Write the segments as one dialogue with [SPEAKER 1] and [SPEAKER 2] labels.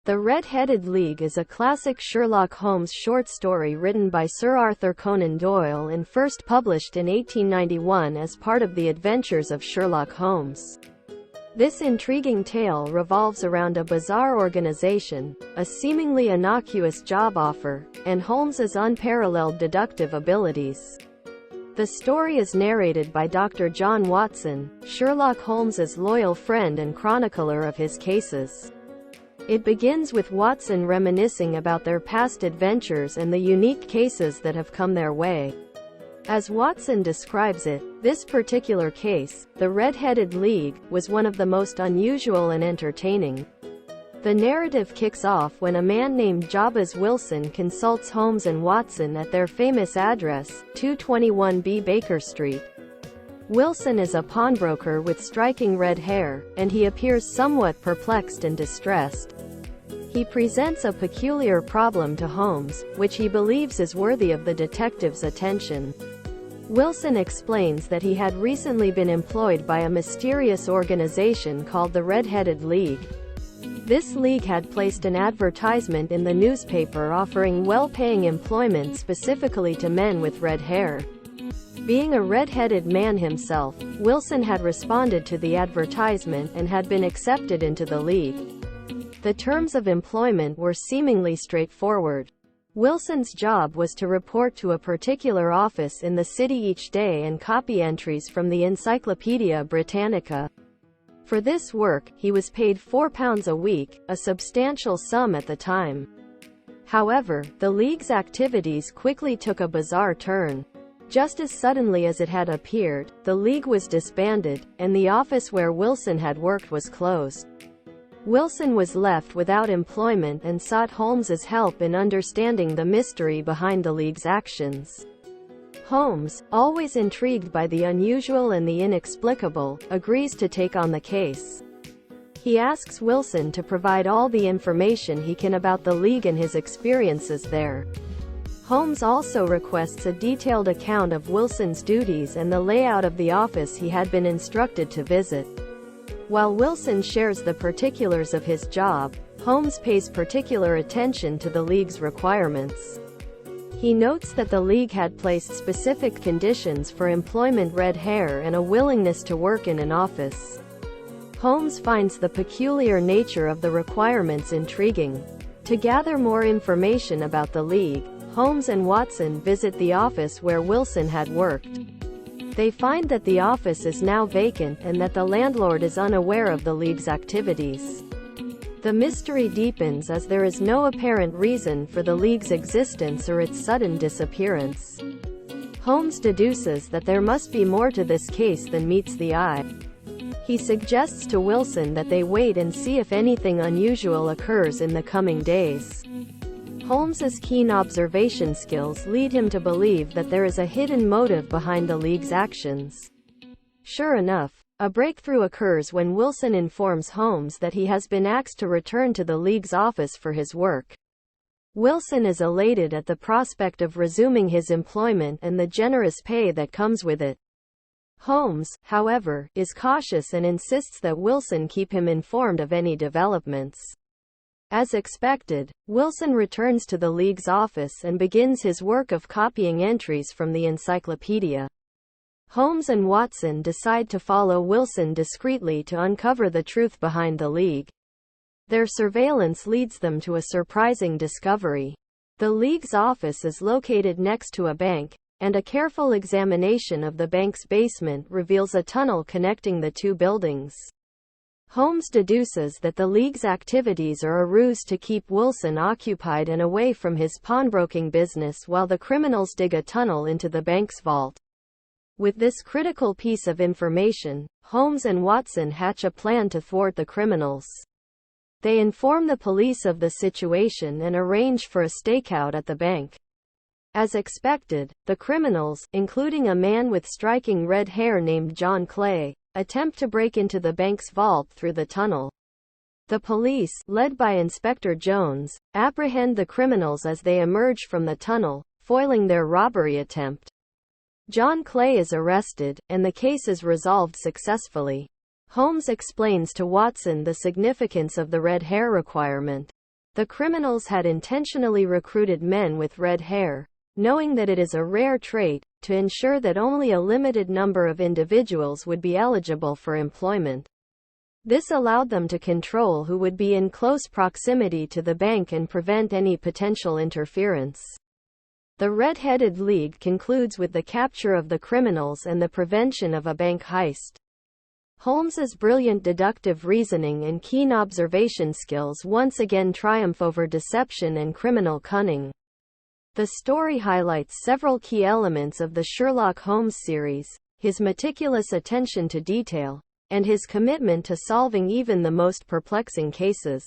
[SPEAKER 1] The Red-Headed League is a classic Sherlock Holmes short story written by Sir Arthur Conan Doyle and first published in 1891 as part of the adventures of Sherlock Holmes. This intriguing tale revolves around a bizarre organization, a seemingly innocuous job offer, and Holmes's unparalleled deductive abilities. The story is narrated by Dr. John Watson, Sherlock Holmes's loyal friend and chronicler of his cases. It begins with Watson reminiscing about their past adventures and the unique cases that have come their way. As Watson describes it, this particular case, the Red-Headed League, was one of the most unusual and entertaining. The narrative kicks off when a man named Jabez Wilson consults Holmes and Watson at their famous address, 221B Baker Street. Wilson is a pawnbroker with striking red hair, and he appears somewhat perplexed and distressed. He presents a peculiar problem to Holmes, which he believes is worthy of the detective's attention. Wilson explains that he had recently been employed by a mysterious organization called the Red-Headed League. This league had placed an advertisement in the newspaper offering well-paying employment specifically to men with red hair. Being a red-headed man himself, Wilson had responded to the advertisement and had been accepted into the league. The terms of employment were seemingly straightforward. Wilson's job was to report to a particular office in the city each day and copy entries from the Encyclopaedia Britannica. For this work, he was paid £4 a week, a substantial sum at the time. However, the League's activities quickly took a bizarre turn. Just as suddenly as it had appeared, the League was disbanded, and the office where Wilson had worked was closed. Wilson was left without employment and sought Holmes's help in understanding the mystery behind the League's actions. Holmes, always intrigued by the unusual and the inexplicable, agrees to take on the case. He asks Wilson to provide all the information he can about the League and his experiences there. Holmes also requests a detailed account of Wilson's duties and the layout of the office he had been instructed to visit. While Wilson shares the particulars of his job, Holmes pays particular attention to the League's requirements. He notes that the League had placed specific conditions for employment: red hair and a willingness to work in an office. Holmes finds the peculiar nature of the requirements intriguing. To gather more information about the League, Holmes and Watson visit the office where Wilson had worked. They find that the office is now vacant and that the landlord is unaware of the League's activities. The mystery deepens as there is no apparent reason for the League's existence or its sudden disappearance. Holmes deduces that there must be more to this case than meets the eye. He suggests to Wilson that they wait and see if anything unusual occurs in the coming days. Holmes's keen observation skills lead him to believe that there is a hidden motive behind the League's actions. Sure enough, a breakthrough occurs when Wilson informs Holmes that he has been asked to return to the League's office for his work. Wilson is elated at the prospect of resuming his employment and the generous pay that comes with it. Holmes, however, is cautious and insists that Wilson keep him informed of any developments. As expected, Wilson returns to the League's office and begins his work of copying entries from the encyclopedia. Holmes and Watson decide to follow Wilson discreetly to uncover the truth behind the League. Their surveillance leads them to a surprising discovery. The League's office is located next to a bank, and a careful examination of the bank's basement reveals a tunnel connecting the two buildings. Holmes deduces that the League's activities are a ruse to keep Wilson occupied and away from his pawnbroking business while the criminals dig a tunnel into the bank's vault. With this critical piece of information, Holmes and Watson hatch a plan to thwart the criminals. They inform the police of the situation and arrange for a stakeout at the bank. As expected, the criminals, including a man with striking red hair named John Clay, attempt to break into the bank's vault through the tunnel. The police, led by Inspector Jones, apprehend the criminals as they emerge from the tunnel, foiling their robbery attempt. John Clay is arrested, and the case is resolved successfully. Holmes explains to Watson the significance of the red hair requirement. The criminals had intentionally recruited men with red hair, knowing that it is a rare trait, to ensure that only a limited number of individuals would be eligible for employment. This allowed them to control who would be in close proximity to the bank and prevent any potential interference. The Red-Headed League concludes with the capture of the criminals and the prevention of a bank heist. Holmes's brilliant deductive reasoning and keen observation skills once again triumph over deception and criminal cunning. The story highlights several key elements of the Sherlock Holmes series: his meticulous attention to detail, and his commitment to solving even the most perplexing cases.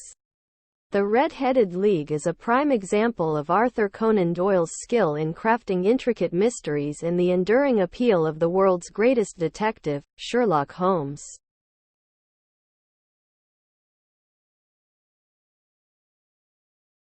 [SPEAKER 1] The Red-Headed League is a prime example of Arthur Conan Doyle's skill in crafting intricate mysteries and the enduring appeal of the world's greatest detective, Sherlock Holmes.